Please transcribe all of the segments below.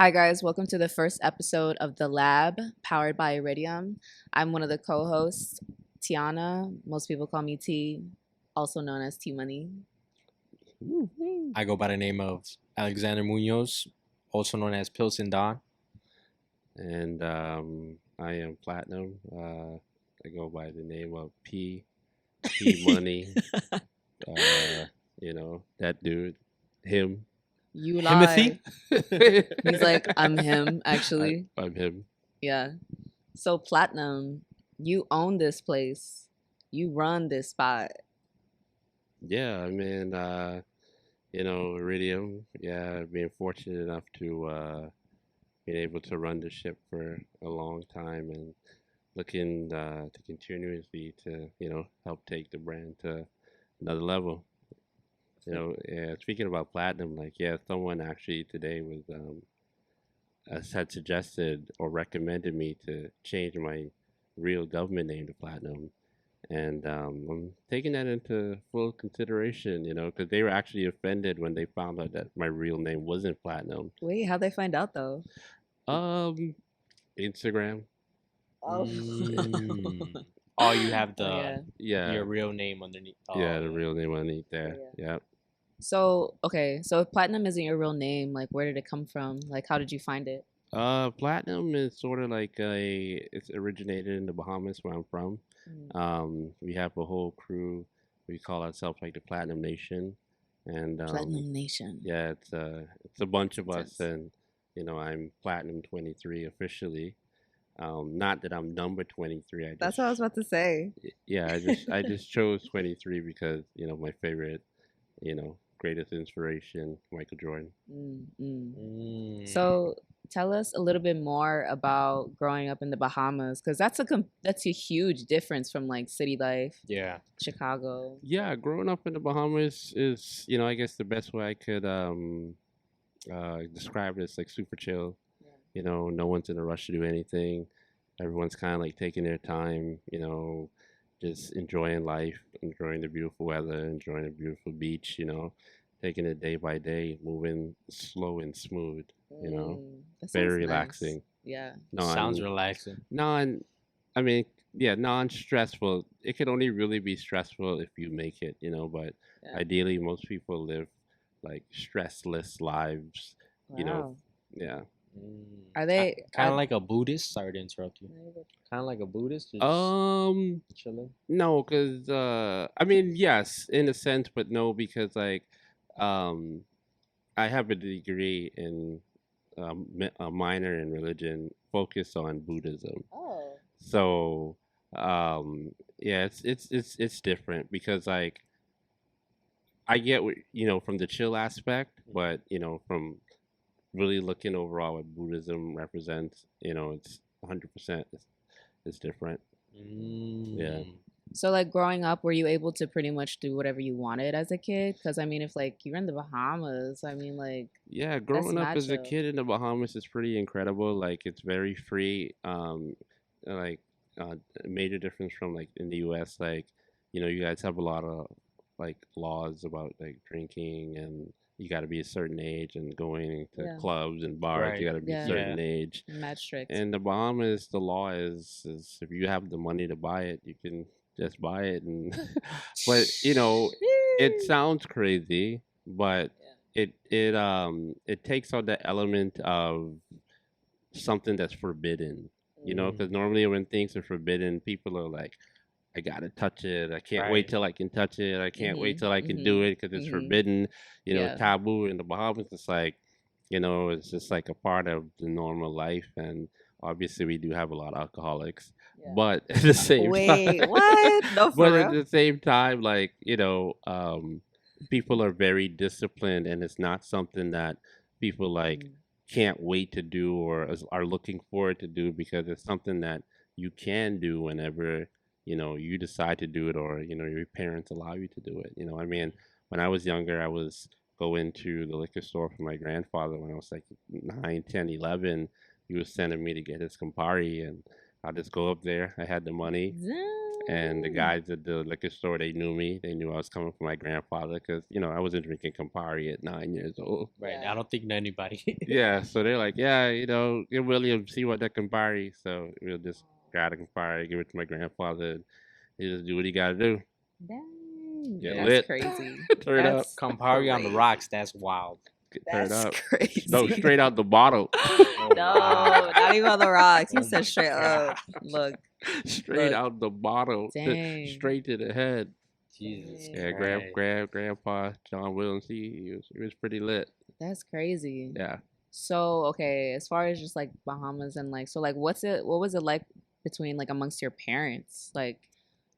Hi, guys. Welcome to the first episode of The Lab, powered by Iridium. I'm one of the co hosts, Tiana. Most people call me T, also known as T Money. I go by the name of Alexander Munoz, also known as Pilsen Don. And I am Platinum. I go by the name of P Money. That dude, him. You lie. Timothy? He's like, I'm him, actually. I'm him. Yeah. So, Platinum, you own this place, you run this spot. Yeah, I mean, Iridium. Yeah, being fortunate enough to been able to run the ship for a long time and looking to continuously to help take the brand to another level. Yeah, speaking about platinum, like yeah, someone actually today was had suggested or recommended me to change my real government name to platinum, and I'm taking that into full consideration. Because they were actually offended when they found out that my real name wasn't platinum. Wait, how'd they find out though? Um, Instagram. Oh, Oh, you have yeah. Yeah, your real name underneath. yeah, Oh, the yeah. real name underneath there. Yeah. Yeah. So, okay. So, if Platinum isn't your real name, like, where did it come from? Like, how did you find it? Platinum is sort of like it's originated in the Bahamas where I'm from. Mm. We have a whole crew. We call ourselves like the Platinum Nation, and Platinum Nation. yeah, it's a bunch of us, Intense. and I'm Platinum 23 officially. Not that I'm number 23. That's what I was about to say. Yeah, I just chose 23 because my favorite, greatest inspiration, Michael Jordan. Mm, mm. Mm. So tell us a little bit more about growing up in the Bahamas, because that's a huge difference from like city life, Yeah. Chicago. Yeah, growing up in the Bahamas is, I guess the best way I could describe it is like super chill. No one's in a rush to do anything. Everyone's kind of like taking their time, just enjoying life, enjoying the beautiful weather, enjoying the beautiful beach, taking it day by day, moving slow and smooth, That sounds very nice. relaxing. Yeah. Non, relaxing. non, I mean, yeah, non-stressful. It could only really be stressful if you make it, but Yeah. ideally most people live like stressless lives, you know. Wow. Yeah. Are they Kind are, of like a Buddhist? Sorry to interrupt you. Kind of like a Buddhist, just chilling. No, because I mean, yes, in a sense, but no, because like, um, I have a degree in a minor in religion, focused on Buddhism. Oh. So, yeah, it's different because like I get what from the chill aspect, but from really looking overall what Buddhism represents, it's 100% it's different. Yeah. So like growing up, were you able to pretty much do whatever you wanted as a kid? Because I mean, if like you're in the Bahamas, I mean, like Yeah, that's growing up mad as a chill. kid in the Bahamas is pretty incredible. Like it's very free. Like major difference from like in the U.S. Like you guys have a lot of like laws about like drinking and you got to be a certain age and going to Yeah. clubs and bars. You Right. got to be a Yeah. certain age. Mad strict. In the Bahamas, the law is if you have the money to buy it, you can just buy it. And but it sounds crazy, but it takes on the element of something that's forbidden. Because normally when things are forbidden, people are like, I gotta touch it. I can't wait Right. till I can touch it. I can't wait Mm-hmm. till I can do Mm-hmm. it because it's Mm-hmm. forbidden. Yeah. Taboo in the Bahamas. It's like, it's just like a part of the normal life. And obviously, we do have a lot of alcoholics, Yeah. but at the same Wait, time, what? No, for but at real? the same time, like people are very disciplined, and it's not something that people like Mm. can't wait to do or are looking forward to do because it's something that you can do whenever you decide to do it or your parents allow you to do it. I mean, when I was younger, I was going to the liquor store for my grandfather when I was like 9, 10, 11. He was sending me to get his Campari, and I'll just go up there. I had the money. And the guys at the liquor store, they knew me. They knew I was coming from my grandfather because, I wasn't drinking Campari at 9 years old. Right. Yeah. I don't think anybody. Yeah, so they're like, yeah, get William, see what that Campari. So we'll just grab a Campari, give it to my grandfather. And he just do what he got to do. Dang. Get That's lit. crazy. Turn up. Campari on the rocks, that's wild. Turn up. Crazy. No, straight out the bottle. No, not even on the rocks. He said straight up. Look. Straight out the bottle. Dang. Straight to the head. Jesus. Yeah, Grandpa John Williams, he was pretty lit. That's crazy. Yeah. So, okay, as far as just like Bahamas and like, so like, what was it like between like amongst your parents? Like,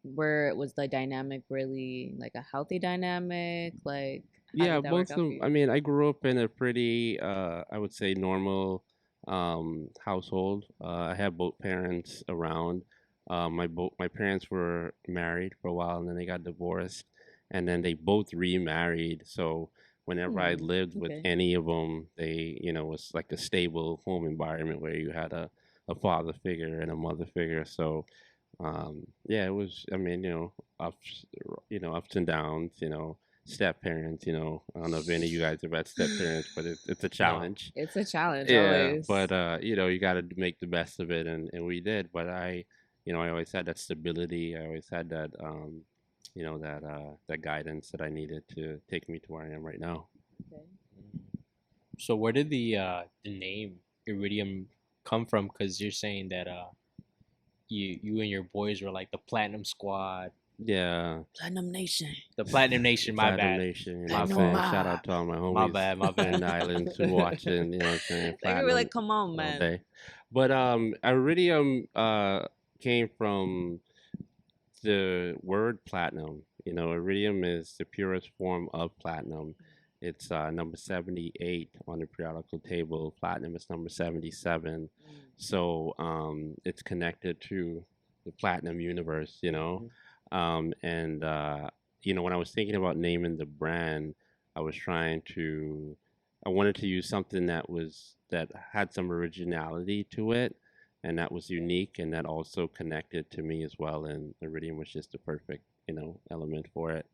where was the dynamic really like a healthy dynamic? Like, yeah, both of them. I mean, I grew up in a pretty, I would say, normal household. I had both parents around. My parents were married for a while, and then they got divorced, and then they both remarried. So whenever I lived with any of them, they, was like a stable home environment where you had a father figure and a mother figure. So yeah, it was. I mean, ups, ups and downs. Step parents, I don't know if any of you guys have had step parents, but it's a challenge. It's a challenge, yeah, always. But you got to make the best of it, and we did. But I always had that stability. I always had that, that guidance that I needed to take me to where I am right now. Okay. So where did the name Iridium come from? Because you're saying that you and your boys were like the Platinum Squad. Yeah. Platinum Nation. The Platinum Nation, my Platinum bad. Nation, my fan. Shout out to all my homies. My bad. In the islands who watching, what I'm saying? They were like, come on, man. Day. But Iridium came from the word platinum. Iridium is the purest form of platinum. It's number 78 on the periodical table. Platinum is number 77. So it's connected to the platinum universe, And when I was thinking about naming the brand, I wanted to use something that had some originality to it, and that was unique, and that also connected to me as well. And Iridium was just the perfect, element for it.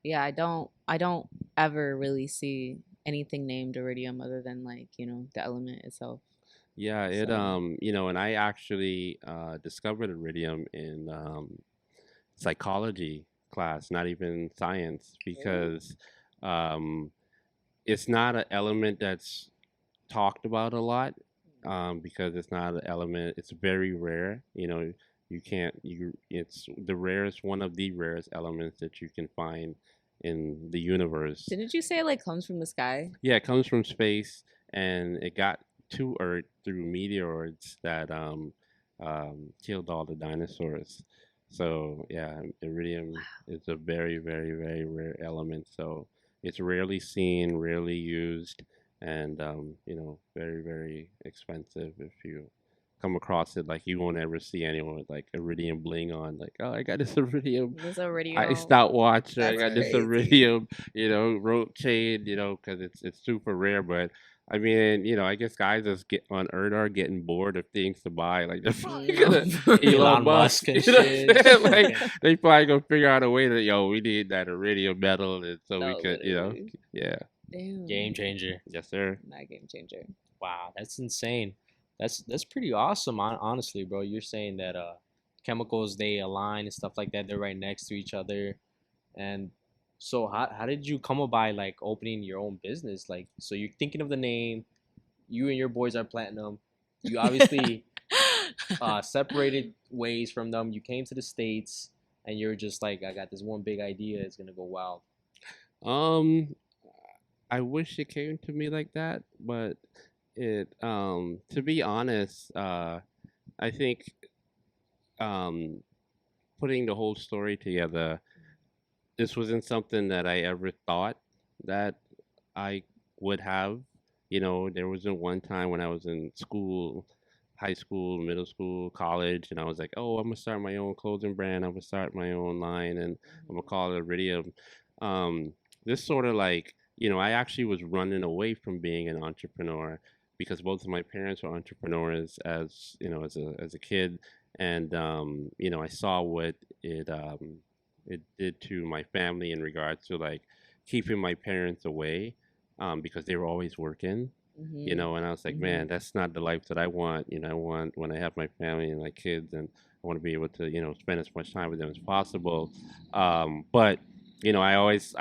Yeah, I don't ever really see anything named Iridium other than like, the element itself. Yeah, it and I actually discovered Iridium in psychology class, not even science, because it's not an element that's talked about a lot, because it's not an element. It's very rare. It's one of the rarest elements that you can find in the universe. Didn't you say it like comes from the sky? Yeah, it comes from space, and it got to Earth through meteoroids that killed all the dinosaurs. So yeah, Iridium is a very, very, very rare element. So it's rarely seen, rarely used, and very, very expensive. If you come across it, like you won't ever see anyone with like Iridium bling on. Like, oh, I got this Iridium. This Iridium. I stopwatch. I got crazy. this Iridium. Rope chain. Because it's super rare, but. I mean, I guess guys that's on Earth are getting bored of things to buy. Like, they're probably gonna Elon Musk and shit. Like, they probably gonna figure out a way that, we need that Iridium metal, and so we could, yeah. Damn. Game changer. Yes, sir. Not game changer. Wow, that's insane. That's pretty awesome, honestly, bro. You're saying that chemicals, they align and stuff like that. They're right next to each other, and so how did you come about like opening your own business? Like, so you're thinking of the name, you and your boys are Platinum. You obviously separated ways from them. You came to the States, and you're just like, I got this one big idea. It's gonna go wild. I wish it came to me like that, but it to be honest, I think putting the whole story together, this wasn't something that I ever thought that I would have. There wasn't one time when I was in school, high school, middle school, college, and I was like, oh, I'm going to start my own clothing brand. I'm going to start my own line, and I'm going to call it Iridium. This sort of like, I actually was running away from being an entrepreneur. because both of my parents were entrepreneurs as as a kid, and I saw what it did to my family in regards to like keeping my parents away, because they were always working. Mm-hmm. And I was like, Mm-hmm. man, that's not the life that I want. I want, when I have my family and my kids, and I want to be able to, spend as much time with them as possible. But I always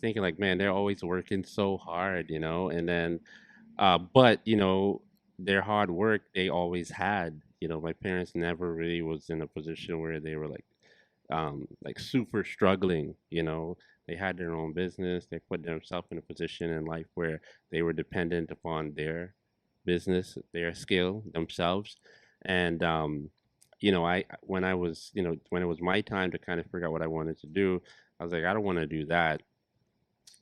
thinking like, man, they're always working so hard, and then, but their hard work they always had. My parents never really was in a position where they were like super struggling. They had their own business. They put themselves in a position in life where they were dependent upon their business, their skill themselves. And I when I was when it was my time to kind of figure out what I wanted to do, I was like, I don't want to do that.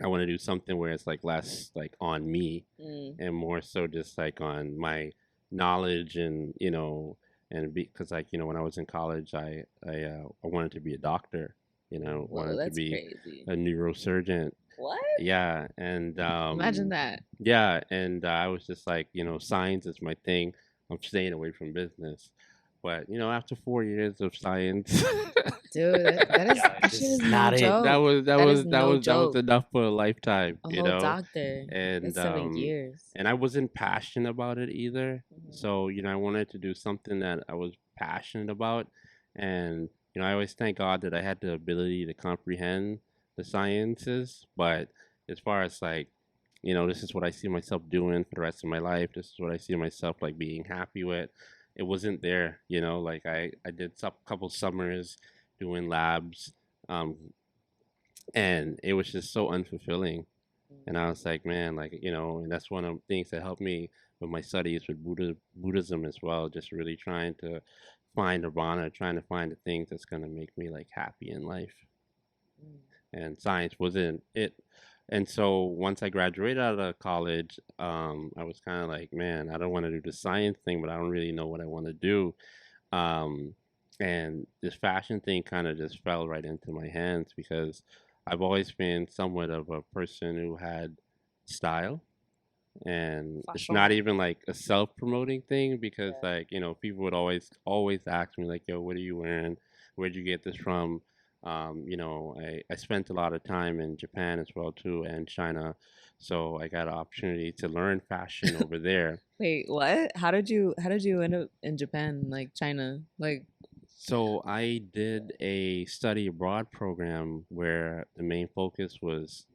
I want to do something where it's like less like on me Mm. and more so just like on my knowledge, and and because like when I was in college, I wanted to be a doctor. Whoa, Wanted to that's be crazy. a neurosurgeon. What? Yeah, and Imagine that. I was just like, science is my thing. I'm staying away from business. But after 4 years of science, Dude, Yeah, that shit this is is no not it. that joke. was that That is was that no was that was joke. enough for a lifetime, A whole doctor. and That's 7 years. I wasn't passionate about it either. Hmm. So I wanted to do something that I was passionate about, and I always thank God that I had the ability to comprehend the sciences. But as far as like, this is what I see myself doing for the rest of my life. This is what I see myself like being happy with. It wasn't there. Like I did some couple summers doing labs, um, and it was just so unfulfilling. And I was like, man, like, and that's one of the things that helped me with my studies with Buddhism as well. Just really trying to find nirvana, trying to find the things that's gonna make me like happy in life. And science wasn't it. And so once I graduated out of college, I was kind of like, man, I don't want to do the science thing, but I don't really know what I want to do. Um, and this fashion thing kind of just fell right into my hands because I've always been somewhat of a person who had style. And it's Fashion. not even like a self-promoting thing, because Yeah. like people would always ask me like, yo, what are you wearing, where'd you get this from? I spent a lot of time in Japan as well too, and China, so I got an opportunity to learn fashion over there. Wait, what? How did you end up in Japan, like China? Like, So I did a study abroad program where the main focus was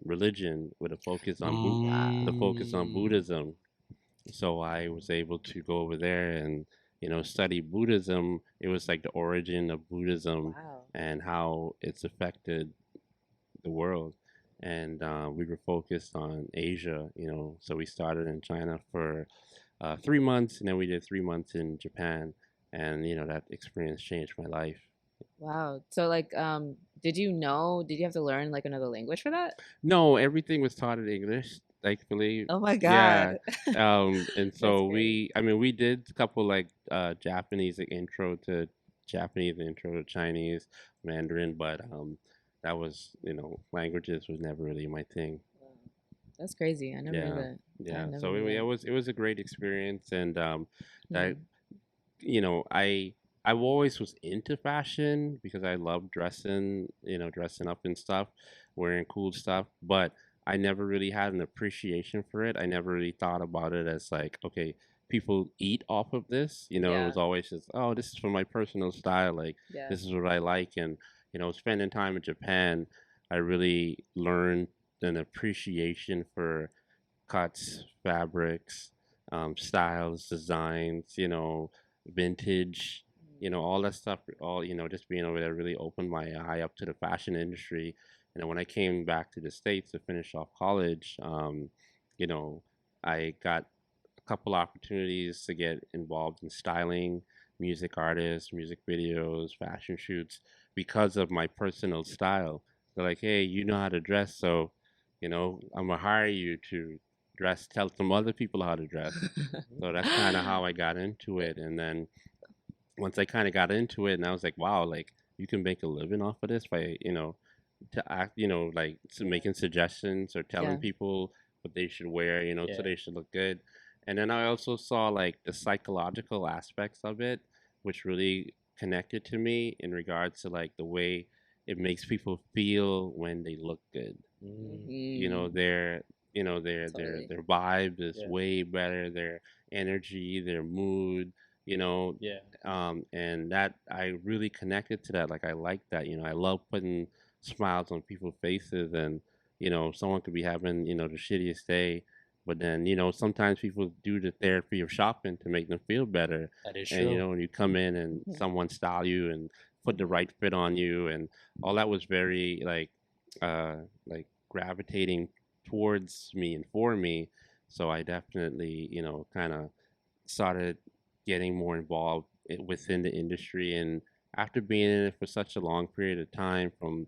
religion, with a focus on Mm. Buddhism. So I was able to go over there and study Buddhism. It was like the origin of Buddhism wow. and how it's affected the world. And we were focused on Asia. So we started in China for 3 months, and then we did 3 months in Japan, and that experience changed my life. Wow. So like, did you have to learn like another language for that? No, everything was taught in English, thankfully. Oh my Yeah. God. And That's so great. we did a couple like Japanese, like intro to Japanese, intro to Chinese, Mandarin, but that was, languages was never really my thing. Wow. That's crazy. I never knew Yeah. that. I Yeah. never So knew that. it was a great experience, and that Hmm. I always was into fashion because I love dressing, dressing up and stuff, wearing cool stuff, but I never really had an appreciation for it. I never really thought about it as like, okay, people eat off of this. It Yeah. was always just, oh, this is for my personal style. Like, Yeah. this is what I like. And, spending time in Japan, I really learned an appreciation for cuts, fabrics, styles, designs, vintage, all that stuff. All just being over there really opened my eye up to the fashion industry. And then when I came back to the States to finish off college, you know, I got a couple opportunities to get involved in styling, music artists, music videos, fashion shoots because of my personal style. They're like, hey, you know how to dress, so I'm gonna hire you to tell some other people how to dress. So that's kind of how I got into it. And then once I kind of got into it, and I was like, wow, like you can make a living off of this by, to act, like Yeah. making suggestions or telling Yeah. people what they should wear, so Yeah. they should look good. And then I also saw like the psychological aspects of it, which really connected to me in regards to like the way it makes people feel when they look good. Mm, You know, Mm, totally. their vibe is yeah, way better, their energy, their mood, you know, yeah, and that I really connected to that. Like I like that, you know, I love putting smiles on people's faces. And someone could be having the shittiest day, but then sometimes people do the therapy of shopping to make them feel better. that is And true. when you come in and Mhm. someone style you and put the right fit on you, and all that was very uh like gravitating towards me and for me. So I definitely, kind of started getting more involved within the industry. And after being in it for such a long period of time, from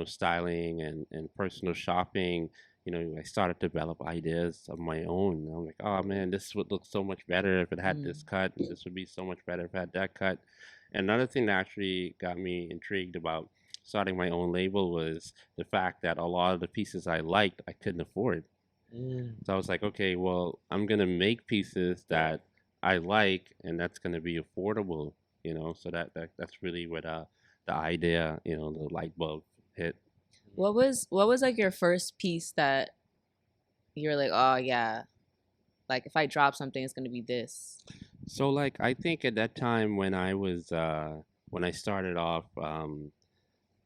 styling and personal shopping, I started to develop ideas of my own. I'm like, oh man, this would look so much better if it had this Mm. cut, and this would be so much better if it had that cut. And another thing that actually got me intrigued about starting my own label was the fact that a lot of the pieces I liked I couldn't afford. Mm, So I was like, okay, well, I'm gonna make pieces yeah. that I like, and that's gonna be affordable. So that's really what the idea, the light bulb hit. What was like your first piece that you're like, oh yeah, like if I drop something, it's gonna be this. So like I think at that time when I started off,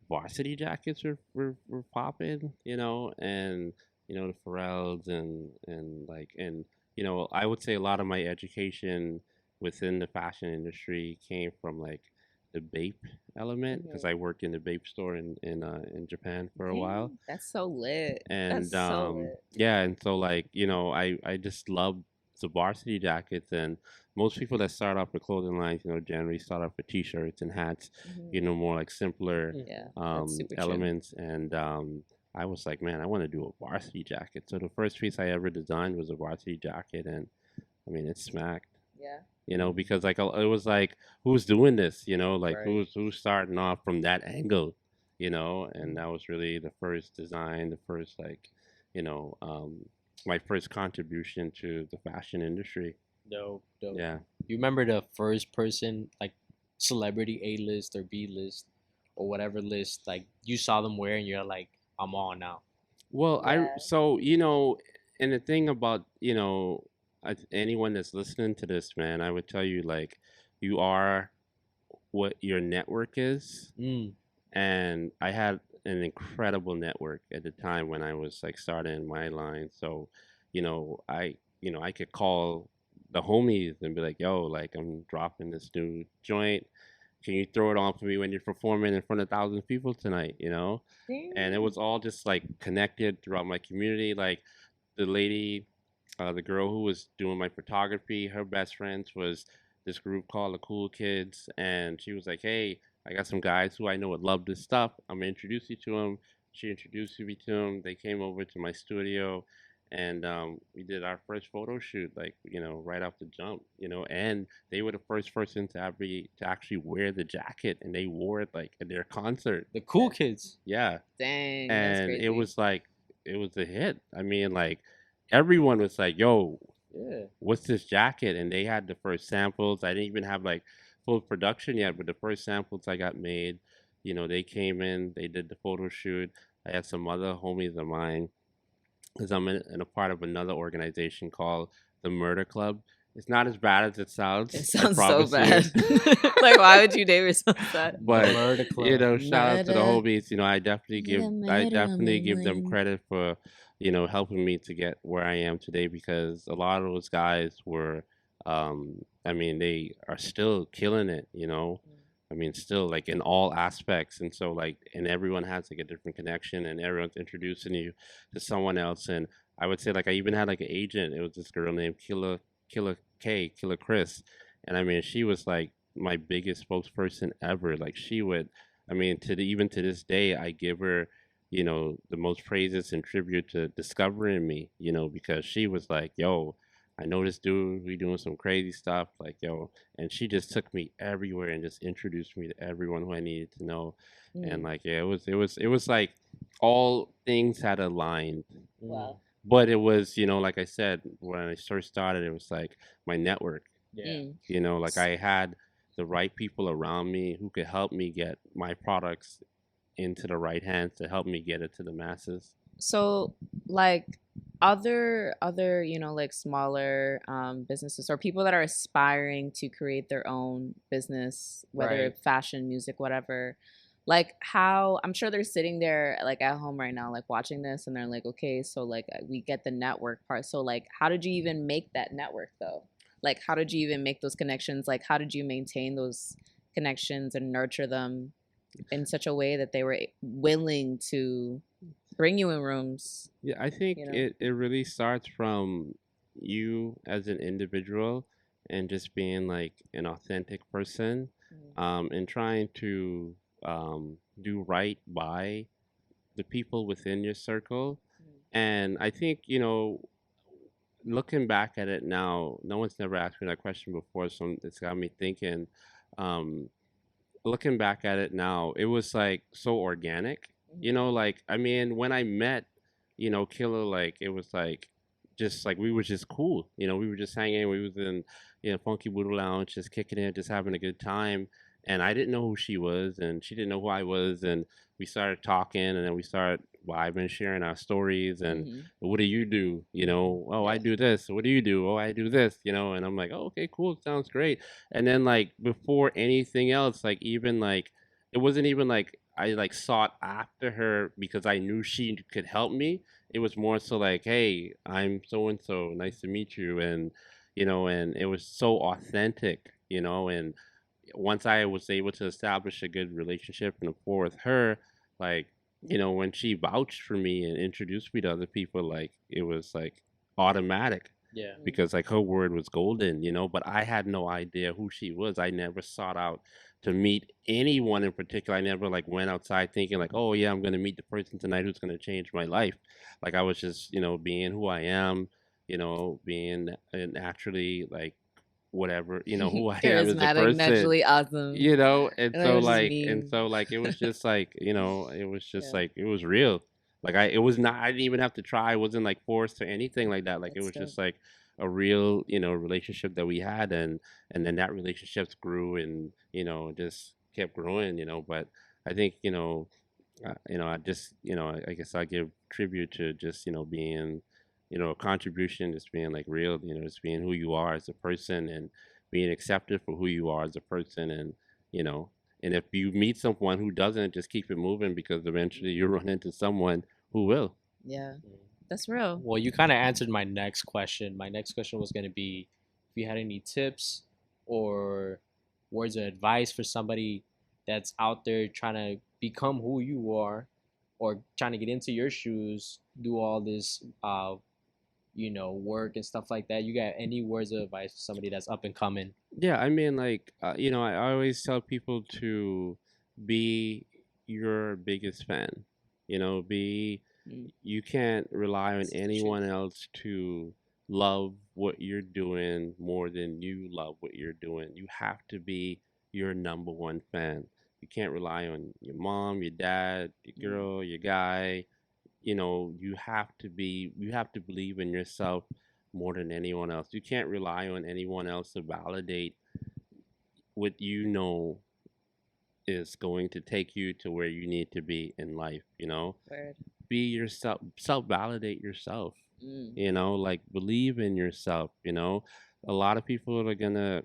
varsity jackets were popping, and the Pharrells and I would say a lot of my education within the fashion industry came from like the Bape element, because Mhm. I worked in the Bape store in Japan for a while. Dang, that's so lit. That's And so lit. yeah, and so like I just love the varsity jackets. And most people that start off with clothing lines, generally start off with t-shirts and hats, Hmm. more like simpler Mm, Yeah, that's super true. elements. And I was like, man, I want to do a varsity jacket. So the first piece I ever designed was a varsity jacket. And I mean, it smacked. Yeah. Because like it was like, who's doing this? Like right. who's starting off from that angle? And Mm, that was really the first design, the first like, you know, um, my first contribution to the fashion industry. dope, dope. Yeah. You remember the first person, like celebrity A list or B list or whatever list, like you saw them wear and you're like, I'm on now. Well, Yeah. so and the thing about anyone that's listening to this, man, I would tell you like, you are what your network is. Mm, And I had an incredible network at the time when I was like starting my line. So, I could call the homies and be like, "Yo, like I'm dropping this new joint. Can you throw it on for me when you're performing in front of thousands of people tonight?" And it Dang. was all just like connected throughout my community. Like the lady, the girl who was doing my photography, her best friends was this group called the Cool Kids, and she was like, "Hey, I got some guys who I know would love this stuff. I'm gonna introduce you to them." She introduced me to them. They came over to my studio, and we did our first photo shoot, like right off the jump, and they were the first person to actually wear the jacket, and they wore it like at their concert. the cool kids. Yeah, Dang, that's and it crazy. was like it was a hit. I mean, like everyone was like, "Yo, Yeah. what's this jacket?" And they had the first samples. I didn't even have like full production yet, but the first samples I got made, they came in, they did the photo shoot. I had some other homies of mine, because I'm in a part of another organization called the Murder Club. It's not as bad as it It sounds, I sounds so promise you. bad. Like, why would you name yourself that? The But murder club. shout out to the Murder. homies. Murder, I murder on definitely my give them mind. credit for helping me to get where I am today, because a lot of those guys were, I mean, they are still killing it. I mean, still like in all aspects. And so like, and everyone has like a different connection, and everyone's introducing you to someone else. And I would say like I even had like an agent. It was this girl named Killer Chris, and I mean she was like my biggest spokesperson ever. Like she would, I mean, even to this day, I give her, the most praises and tribute to discovering me. Because she was like, "Yo, I know this dude. We doing some crazy stuff. Like, yo," and she just took me everywhere and just introduced me to everyone who I needed to know. And Mm, like, yeah, it was like all things had aligned. Mm, wow. but it was, like I said, when I first started, it was like my network. Yeah. Mm. Like S- I had the right people around me who could help me get my products into the right hands to help me get it to the masses. So, like other, like smaller businesses or people that are aspiring to create their own business, whether Right. it's fashion, music, whatever. Like how I'm sure they're sitting there like at home right now, like watching this, and they're like, okay, so like we get the network part. So like, how did you even make that network though? Like, how did you even make those connections? Like, how did you maintain those connections and nurture them in such a way that they were willing to bring you in rooms, Yeah, I think you know? it really starts from you as an individual and just being like an authentic person, Mhm. and trying to do right by the people within your circle. And I think, looking back at it now, no one's never asked me that question before, so it's got me thinking. Um, Looking back at it now, it was like so organic. Mhm. Like I mean, when I met, Killer, like it was like just like we were just cool. We were just hanging. We was in, Funky Voodoo Lounge, just kicking it, just having a good time. And I didn't know who she was, and she didn't know who I was, and we started talking, and then we started vibing, sharing our stories, and Mhm. what do you do? Oh, I Yeah. do this. What do you do? Oh, I do this. And I'm like, oh, okay, cool, sounds great. And then like before anything else, like even like it wasn't even like I like sought after her because I knew she could help me. It was more so like, hey, I'm so and so, nice to meet you, and it was so authentic, and once I was able to establish a good relationship and rapport with her, like, when she vouched for me and introduced me to other people, like it was like automatic Yeah. Mhm. because like her word was golden, but I had no idea who she was. I never sought out to meet anyone in particular. I never like went outside thinking like, oh yeah, I'm gonna meet the person tonight who's gonna change my life. Like I was just, being who I am, being naturally like whatever, who I am as a Charismatic, person, naturally awesome. and And it so was just like and mean. so like it was just like, it was just Yeah. like it was real. Like it was not, I didn't even have to try. I wasn't like forced or anything like that. Like it That's was dope. just like a real, relationship that we had, and then that relationship grew and, just kept growing, but I think, I just, I guess I give tribute to just, being, a contribution, just being like real, just being who you are as a person and being accepted for who you are as a person. And, you know, and if you meet someone who doesn't, just keep it moving because eventually you'll run into someone who will. Yeah. That's real. Well, you kind of answered my next question. My next question was going to be if you had any tips or words of advice for somebody that's out there trying to become who you are or trying to get into your shoes, do all this, work and stuff like that. You got any words of advice for somebody that's up and coming? Yeah, I mean, like, I always tell people to be your biggest fan. Be Mm. you can't rely on This is the truth. anyone else to love what you're doing more than you love what you're doing. You have to be your number one fan. You can't rely on your mom, your dad, your Mm. girl, your guy. You have to believe in yourself more than anyone else. You can't rely on anyone else to validate what is going to take you to where you need to be in life. Word. Be yourself, self validate yourself, Mm. like believe in yourself. A lot of people are gonna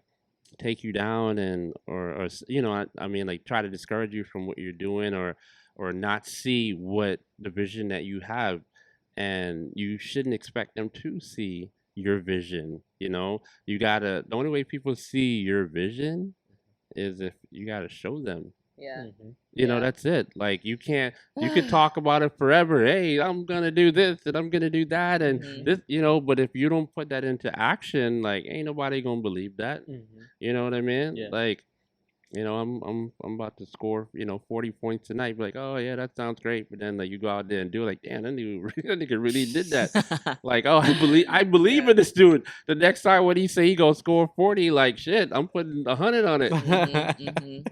take you down and I mean like try to discourage you from what you're doing or not see what the vision that you have, and you shouldn't expect them to see your vision. The only way people see your vision is if you got to show them. Yeah. Hmm. Yeah. That's it. Like you could talk about it forever. Hey, I'm gonna do this and I'm gonna do that and Mhm. this. But if you don't put that into action, like ain't nobody gonna believe that. Hmm. You know what I mean? Yeah. Like, I'm about to score, 40 points tonight. Be like, oh yeah, that sounds great. But then like you go out there and do it, like, damn, that nigga really did that. Like, oh, I believe Yeah. in this dude. The next time when he say he gonna score 40, like shit, I'm putting 100 on it. Mhm. Mhm.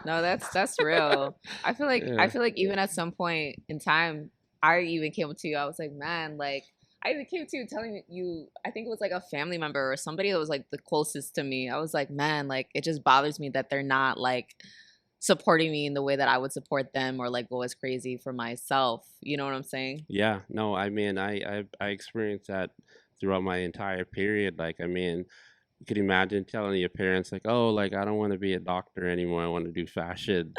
No, that's real. I Yeah. feel like even at some point in time, I even came up to you. I was like, man, like I came to you telling you, I think it was like a family member or somebody that was like the closest to me. I was like, man, like it just bothers me that they're not like supporting me in the way that I would support them or like go as crazy for myself. You know what I'm saying? Yeah, no, I mean, I experienced that throughout my entire period. Like, I mean, you could imagine telling your parents like, "Oh, like I don't want to be a doctor anymore. I want to do fashion."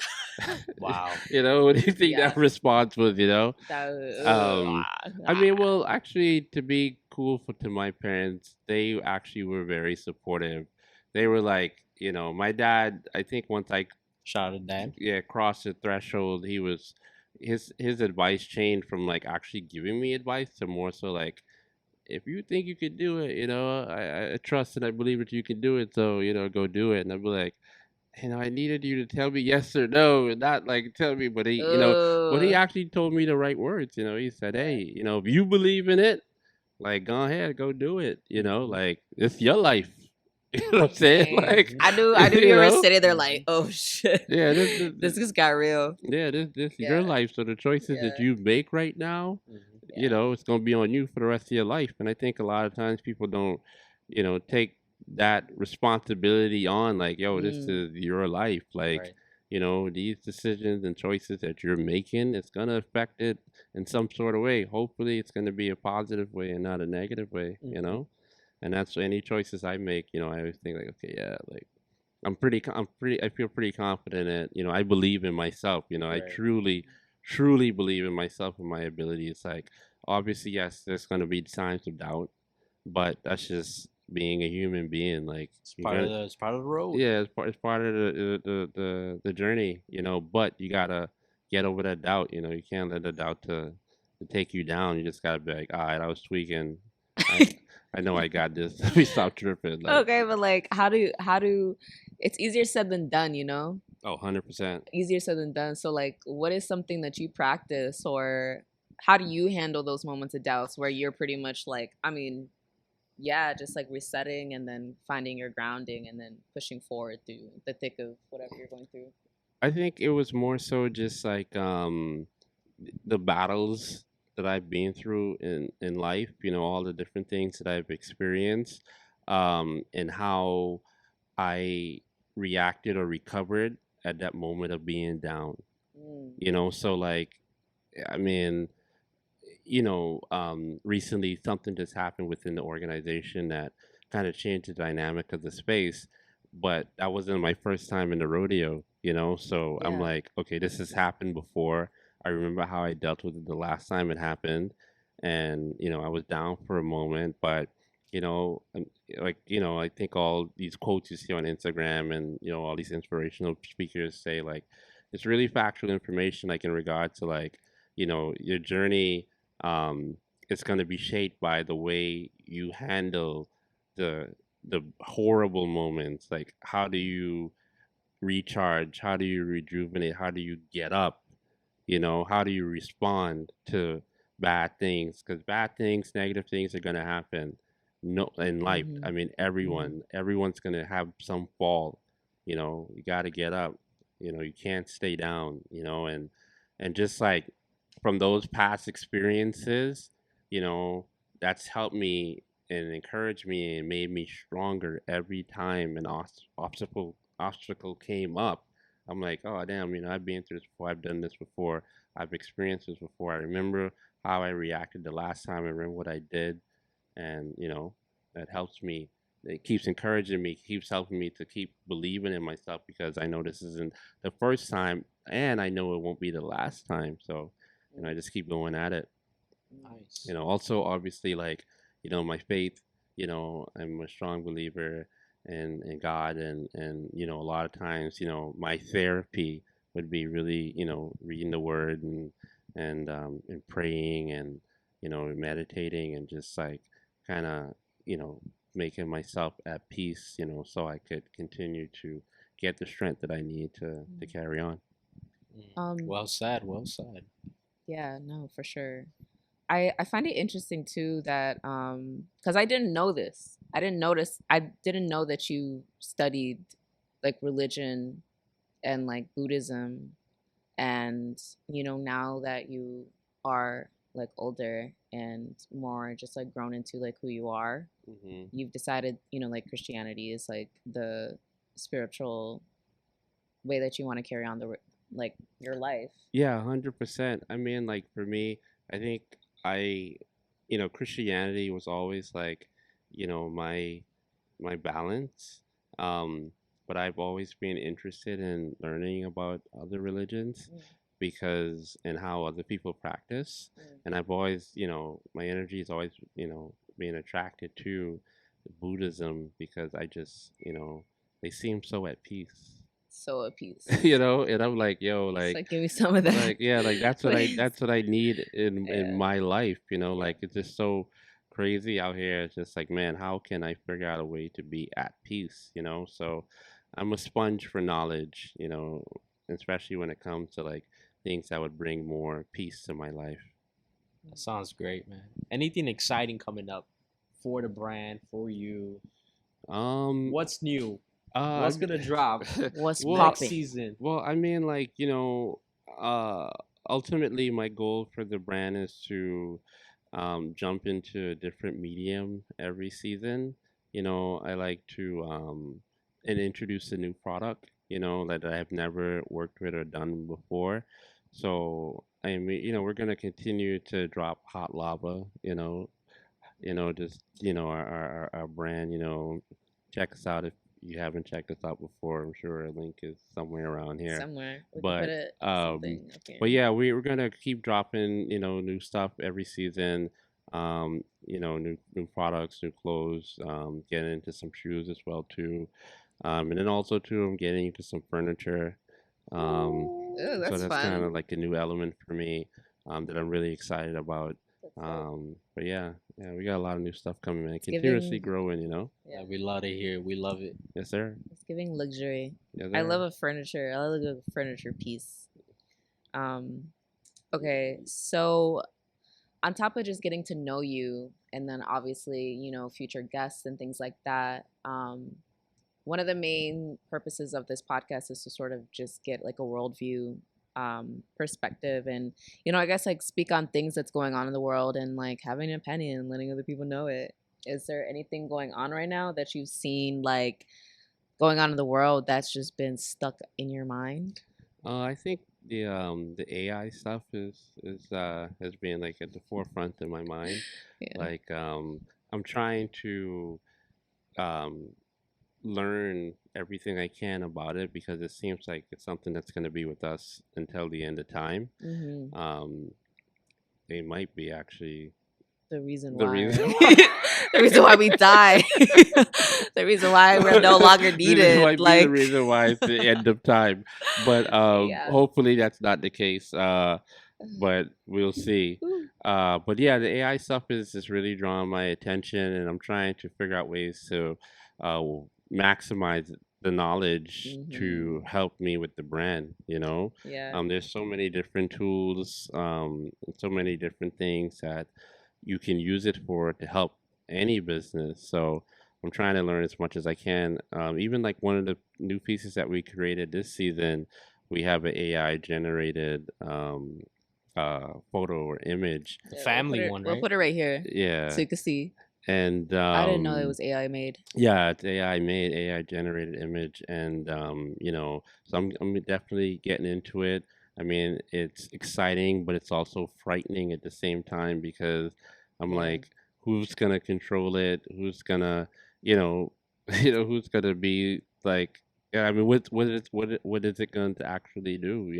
Wow. You know, what do you think that Yeah. response was? You know, That um, I mean, well, actually, to be cool for to my parents, they actually were very supportive. They were like, you know, my dad. I think once I Shout out to dad. yeah crossed the threshold, he was his advice changed from like actually giving me advice to more so like if you think you can do it, you know, I trust and I believe that you can do it. So, you know, go do it. And I'd be like, you know, I needed you to tell me yes or no, and not like tell me, but he, you know, but he Ugh. actually told me the right words. You know, he said, Yeah. hey, you know, if you believe in it, like, go ahead, go do it. You know, Hmm. like, it's your life. You know what I'm saying? Dang. Like, Hmm. I knew you you were know, sitting there like, Hmm. oh shit. yeah, This just got real. yeah, this is your Yeah. life. So the choices that Yeah. you make right now, Hmm. you Yeah. know, it's gonna be on you for the rest of your life. And I think a lot of times people don't, you know, take that responsibility on. Like, yo, this Mm. is your life. Like, Right. you know, these decisions and choices that you're making, it's gonna affect it in some sort of way. Hopefully, it's gonna be a positive way and not a negative way. You Hmm. know, and that's any choices I make. You know, I always think like, okay, yeah, like I feel pretty confident in, you know, I believe in myself, you know, I Right. truly believe in myself and my abilities. Like, obviously, yes, there's going to be times of doubt, but that's just being a human being. Like, you're going to, It's part of the road. yeah, it's part of the journey, you know, but you got to get over that doubt, you know, you can't let the doubt to take you down. You just got to be like, all right, I was tweaking. I, I know I got this. Let me stop tripping. Like, Okay, but like how do it's easier said than done, you know? oh, 100%. Easier said than done. So like what is something that you practice or how do you handle those moments of doubts where you're pretty much like, I mean, yeah, just like resetting and then finding your grounding and then pushing forward through the thick of whatever you're going through. I think it was more so just like the battles that I've been through in life, you know, all the different things that I've experienced, and how I reacted or recovered at that moment of being down. Mm. You know, so like I mean, you know, recently something just happened within the organization that kind of changed the dynamic of the space. But that wasn't my first time in the rodeo, you know. So I'm Yeah. like, okay, this has happened before. I remember how I dealt with it the last time it happened, and you know, I was down for a moment, but you know, like you know, I think all these quotes you see on Instagram and you know all these inspirational speakers say like, it's really factual information, like in regard to like, you know, your journey um, it's going to be shaped by the way you handle the the horrible moments. Like, how do you recharge? How do you rejuvenate? How do you get up? You know, how do you respond to bad things? Because bad things, negative things are going to happen. No, in life. Mm-hmm. I mean, Mm-hmm. everyone's going to have some fall. You know, you got to get up. You know, you can't stay down. You know, and just like from those past experiences, you know, that's helped me and encouraged me and made me stronger every time an obstacle came up. I'm like, oh damn, you know, I've been through this before. I've done this before. I've experienced this before. I remember how I reacted the last time. I remember what I did, and you know, that helps me. It keeps encouraging me, keeps helping me to keep believing in myself because I know this isn't the first time, and I know it won't be the last time. So, you know, I just keep going at it. You Nice. know, also obviously like, you know, my faith, you know, I'm a strong believer in God and you know, a lot of times, you know, my therapy would be really, you know, reading the word and praying and, you know, meditating and just like kind of, you know, making myself at peace, you know, so I could continue to get the strength that I need to Mm. carry on. Um, Well said. Well said. yeah, no, for sure. I find it interesting too that because I didn't know this. I didn't know that you studied like religion and like Buddhism and you know now that you are like older and more just like grown into like who you are, Hmm. you've decided, like Christianity is like the spiritual way that you want to carry on like your life. Yeah, 100%. I mean, like for me, I think I, Christianity was always like, my balance. Um, but I've always been interested in learning about other religions Mm, because and how other people practice. mm. And I've always, my energy is always, being attracted to Buddhism because I just, they seem so at peace. So at peace. And I'm like, yo, It's like like give me some of that. yeah, like that's what I Please. that's what I need in Yeah. my life, Yeah. like it's just so crazy out here. It's just like, man, how can I figure out a way to be at peace? So I'm a sponge for knowledge, especially when it comes to like things that would bring more peace to my life. That sounds great, man. Anything exciting coming up for the brand, for you? Um What's new? I What's gonna drop What's well next popping? season? well, I mean, like, uh ultimately my goal for the brand is to jump into a different medium every season. I like to and introduce a new product, that I have never worked with or done before. So I mean, we're gonna continue to drop hot lava, just our brand, check us out if you haven't checked us out before. I'm sure a link is somewhere around here. Somewhere we can put But it um something up but here. yeah, we're gonna keep dropping, new stuff every season. New products, new clothes, getting into some shoes as well too. And then also too I'm getting into some furniture. Um Oh, so that's that's kind fun. of like a new element for me, that I'm really excited about. That's like But yeah, we got a lot of new stuff coming, man. it's Continuously giving. growing. Yeah, We love to hear. We love it. Yes, sir. it's giving luxury. Yes, I sir. love a furniture. I love a good furniture piece. Um, okay, so on top of just getting to know you, and then obviously, future guests and things like that. One of the main purposes of this podcast is to sort of just get like a worldview perspective and I guess like speak on things that's going on in the world and like having an opinion and letting other people know it. Is there anything going on right now that you've seen like going on in the world that's just been stuck in your mind? I think the AI stuff is has been like at the forefront of my mind. Yeah. Like I'm trying to um learn everything I can about it because it seems like it's something that's going to be with us until the end of time. Hmm. Um, they might be actually The reason the why, reason right? why. The reason why we die. The reason why we're no longer This needed. might be the Like, reason why it's the end of time, but yeah. hopefully that's not the case. But we'll see. Ooh. But yeah, the AI stuff is really drawing my attention, and I'm trying to figure out ways to uh, maximize the knowledge Hmm. to help me with the brand. Yeah. There's so many different tools, and so many different things that you can use it for to help any business. So I'm trying to learn as much as I can. Even like one of the new pieces that we created this season, we have an AI generated photo or image. The Yeah, we'll put family it. one, We'll right? put it right here so Yeah, you can see. and I didn't know it was AI made. yeah, it's AI made, AI generated image, and so I'm definitely getting into it. I mean, it's exciting, but it's also frightening at the same time because I'm Yeah. like, who's gonna control it? Who's gonna, you know, who's gonna be like, yeah, I mean, what is it going to actually do?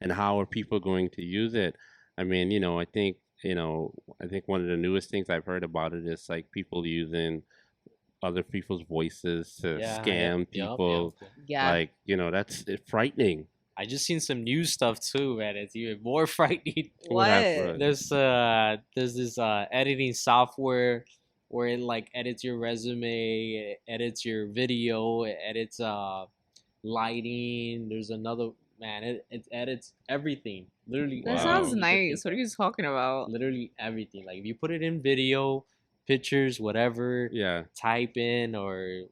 And how are people going to use it? I mean, I think one of the newest things I've heard about it is like people using other people's voices to Yeah, yep, scam yep, yep, people. yep. Yeah. Like, that's frightening. I just seen some new stuff too, man. It's even more frightening. What What? happened? There's this editing software where it like edits your resume, it edits your video, it edits lighting. There's another man, it edits everything. Literally That sounds Wow. everything you could nice. think What are of. you talking about? Literally everything. Like if you put it in video, pictures, whatever, Yeah. type in or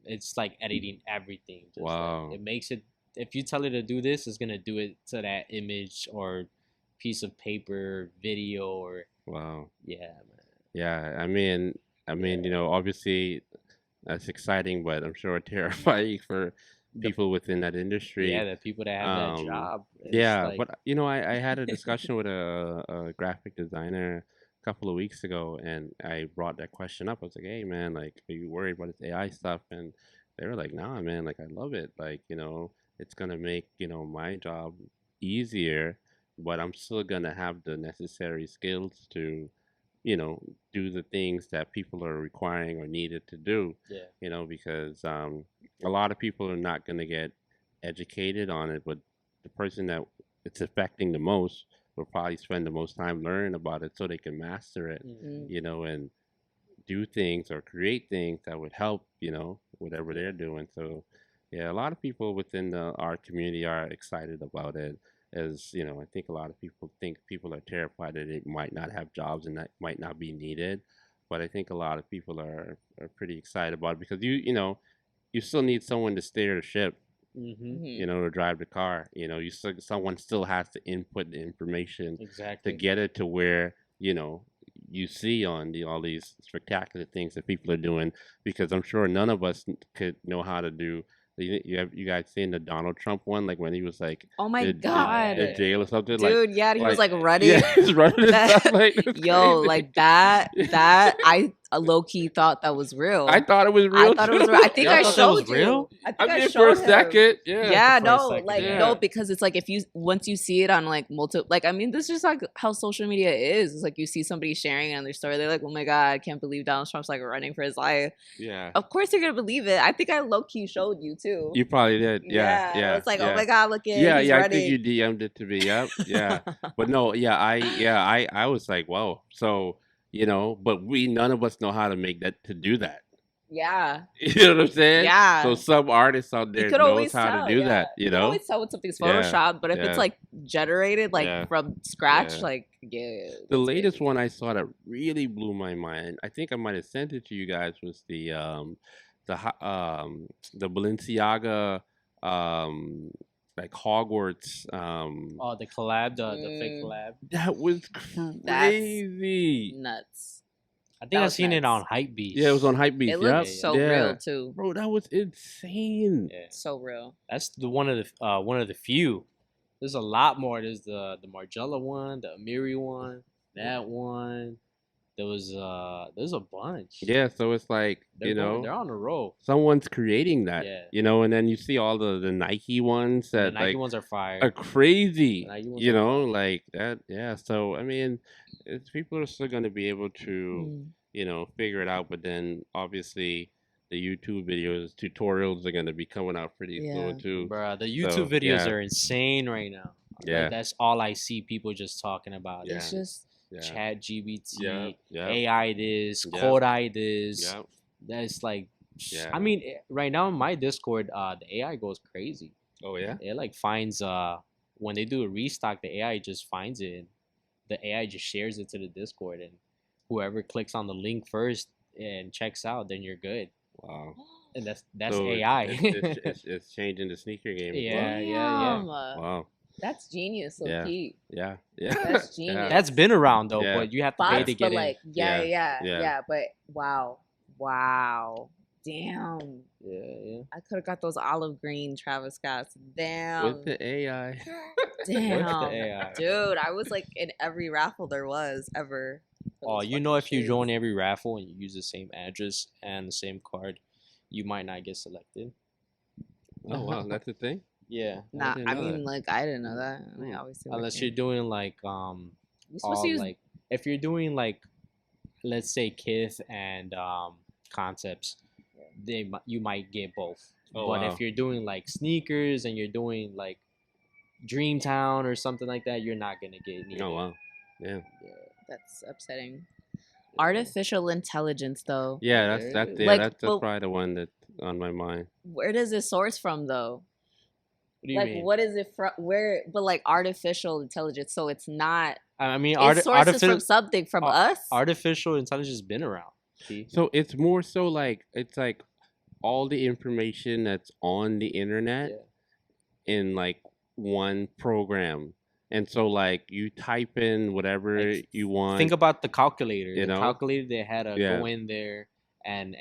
it's like editing everything. Just like Wow. it makes it if you tell it to do this, it's gonna do it to that image or piece of paper, video, or Wow. yeah, Yeah. I mean, man. obviously that's exciting, but I'm sure terrifying for The people within that yeah, industry. the people that have that Um, job, it's yeah, like but I had a discussion with a graphic designer a couple of weeks ago, and I brought that question up. I was like, "Hey, man, like, are you worried about this AI stuff?" And they were like, "Nah, man, like, I love it. Like, it's gonna make my job easier, but I'm still gonna have the necessary skills to." Do the things that people are requiring or needed to do, yeah, because a lot of people are not going to get educated on it, but the person that it's affecting the most will probably spend the most time learning about it so they can master it, mm-hmm. and do things or create things that would help, whatever Yeah, they're doing. So, yeah, a lot of people within our community are excited about it. As I think a lot of people think people are terrified that they might not have jobs and that might not be needed. But I think a lot of people are pretty excited about it because you still need someone to steer the ship, mm-hmm. to drive the car. Someone still has to input the information to Exactly. get it to where you see on all these spectacular things that people are doing. Because I'm sure none of us could know how to do. You guys seen the Donald Trump one, like when he was like Oh my in God. jail or something, Dude, yeah, he was like like yeah, running. he's running and That stuff like it's yo, crazy. like that I low key thought that was I real. thought it was I real thought it was too. real. I think Y'all I thought that was showed real? you. I I think I mean, for a showed him. second, yeah. Yeah, For a no, second, like yeah. no, because it's like if you once you see it on like multiple, like I mean, this is just like how social media is. It's like you see somebody sharing it on their story, they're like, "Oh my God, I can't believe Donald Trump's like running for his life." Yeah. Of course, you're gonna believe it. I think I low key showed you too. You probably did. Yeah, Yeah, I yeah, was like, "Oh yeah. my God, look at Yeah, he's yeah, I think you running." DM'd it to me. Yep. Yeah. But no, I was like, whoa. So, but we none of us know how to make that to do that. Yeah, You know what I'm saying? So yeah. some artists out You there could knows always how to tell, do yeah. that, You could always tell when something's Yeah. photoshopped, but if it's Yeah. like generated like Yeah. from scratch, Yeah. like yeah, The that's latest crazy. one I saw that really blew my mind, I think I might have sent it to you guys, was the Balenciaga um like Hogwarts Oh, the collab, the fake Mm, collab. that was that's crazy. nuts. I think That I was seen it nuts. on Hype Yeah, it was on Beast. Hypebeast. It Yeah, looked Yep. yeah, so real Yeah. too. Bro, that was insane. yeah. So real. That's the one of the few. There's a lot more. There's the Margiela one, the Amiri one, that one. There's a bunch. Yeah, so it's like, They're on a roll. someone's creating that, Yeah. and then you see all the Nike ones The that Nike like ones are are fire. The crazy, Nike ones are fire. like that. Yeah, so I mean, people are still going to be able to, Mm. figure it out, but then obviously the YouTube videos, tutorials are going to be coming out pretty Yeah. soon too. Bruh, the So, YouTube videos yeah, are insane right now. yeah, Like that's all I see people just talking about. It's yeah, just yeah, Chat yeah, GBT, yeah, AI this, yeah, code I this. yeah, That's like, yeah. I mean, right now in my Discord, the AI goes crazy. Oh yeah. It like finds when they do a restock, the AI just finds it. And the AI just shares it to the Discord, and whoever clicks on the link first and checks out, then you're good. Wow. And that's So AI. it's changing the sneaker game as well. Yeah, yeah, yeah. damn. Wow. That's genius, low Yeah. key. Yeah. Yeah. That's Yeah. genius. That's been around though, Yeah. but you have to pay Bots, to but get in. like yeah, Yeah, yeah, yeah. yeah. But wow, wow, damn. Yeah, yeah. I could have got those olive green Travis Scotts. Damn. With the AI. Damn. AI. Dude, I was like in every raffle there was ever. for Oh, those you know, fucking if you shoes. join every raffle and you use the same address and the same card, you might not get selected. Oh wow, that's the thing. Yeah, Nah, didn't I know mean, that. like I didn't know that. I mean, obviously, unless you're doing like you're supposed to all use. like if you're doing like let's say Kith and concepts, you might get both. Oh, But wow. if you're doing like sneakers and you're doing like Dreamtown or something like that, you're not gonna get neither. Oh wow. Yeah. Yeah, that's upsetting. Artificial intelligence, though. Yeah, There that's it yeah, is. Like, that's well, probably the one that's on my mind. where does it source from, though? What do you Like, mean? what is it from? Where? But like artificial intelligence, so it's not. I mean, It sources from something from us. artificial intelligence has been around. See? So it's more so like it's like all the information that's on the internet Yeah. in like one program. And so like you type in whatever Like you think want, about the calculator. you The know? calculator they had to Yeah. go in there and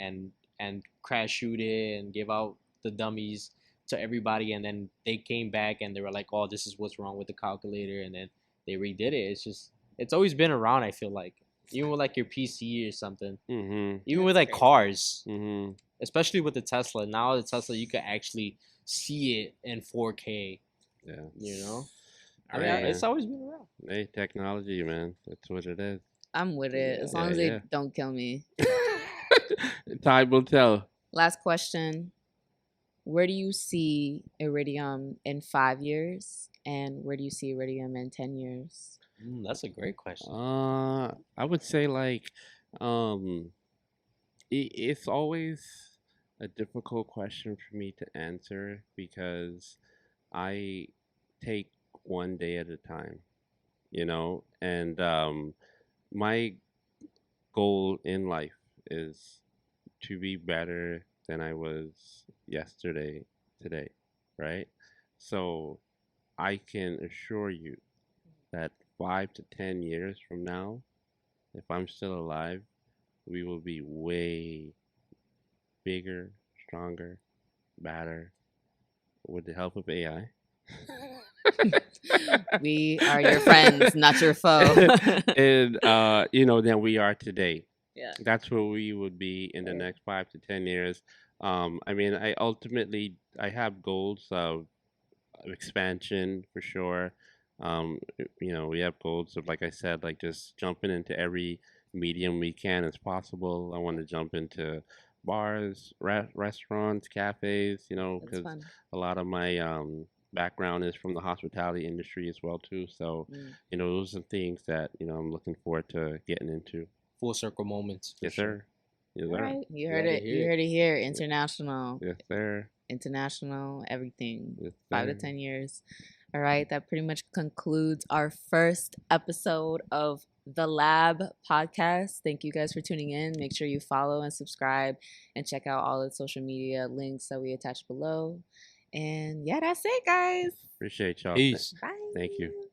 crash shoot it and give out the dummies to everybody, and then they came back and they were like, "Oh, this is what's wrong with the calculator," and then they redid it. It's just it's always been around. I feel like even with like your PC or something, Mhm. even with That's like crazy. cars, Mhm. especially with the Tesla. Now the Tesla you could actually see it in 4K. Yeah. You know, I mean, Hey Right. it's man. always been around. Hey, technology, man. That's what it is. I'm with it Yeah. as long Yeah, as they yeah. don't kill me. Time will tell. Last question. Where do you see Iridium in 5 years? And where do you see Iridium in 10 years? That's a great question. I would say like, um, it's always a difficult question for me to answer because I take one day at a time, and my goal in life is to be better than I was yesterday, today, right? So I can assure you that 5 to 10 years from now, if I'm still alive, we will be way bigger, stronger, better with the help of AI. We are your friends, not your foe. And than we are today. Yeah. That's where we would be in the next 5 to 10 years. I mean, I have goals of expansion for sure. We have goals of, like I said, like just jumping into every medium we can as possible. I want to jump into bars, restaurants, cafes, That's because fun. a lot of my background is from the hospitality industry as well too. So, Mm. those are things that I'm looking forward to getting into. Full circle moments for Yes, sure. sir. Yes, All sir. right. You heard Glad to it. You hear it. heard it here. International. Yes, sir. International, everything. Yes, 5 to 10 years. All right. That pretty much concludes our first episode of the Lab podcast. Thank you guys for tuning in. Make sure you follow and subscribe and check out all the social media links that we attach below. And yeah, that's it, guys. Appreciate y'all. Peace. Bye. Thank you.